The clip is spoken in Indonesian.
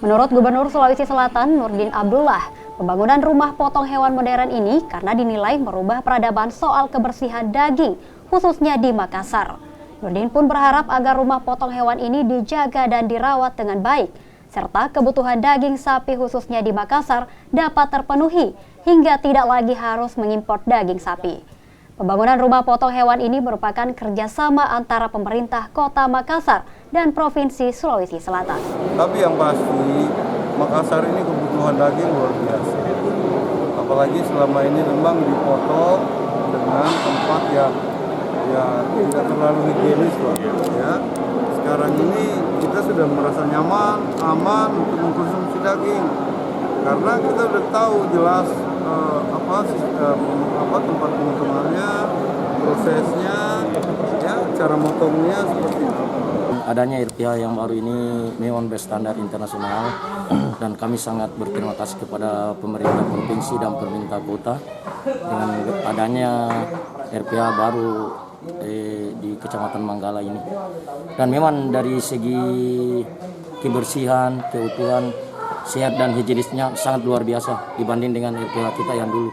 Menurut Gubernur Sulawesi Selatan, Nurdin Abdullah, pembangunan rumah potong hewan modern ini karena dinilai merubah peradaban soal kebersihan daging, khususnya di Makassar. Nurdin pun berharap agar rumah potong hewan ini dijaga dan dirawat dengan baik, serta kebutuhan daging sapi khususnya di Makassar dapat terpenuhi hingga tidak lagi harus mengimpor daging sapi. Pembangunan rumah potong hewan ini merupakan kerjasama antara pemerintah Kota Makassar dan Provinsi Sulawesi Selatan. Tapi yang pasti, Makassar ini kebutuhan daging luar biasa. Apalagi selama ini memang dipotong dengan tempat yang tidak terlalu higienis lah. Ya. Sekarang ini kita sudah merasa nyaman, aman untuk mengkonsumsi daging. Karena kita sudah tahu jelas tempat pemotongannya, prosesnya, ya, cara motongnya seperti itu. Adanya RPH yang baru ini memang berstandar internasional dan kami sangat berterima kasih kepada pemerintah provinsi dan pemerintah kota dengan adanya RPH baru di Kecamatan Manggala ini. Dan memang dari segi kebersihan, keutuhan, sehat dan higienisnya sangat luar biasa dibanding dengan RPH kita yang dulu.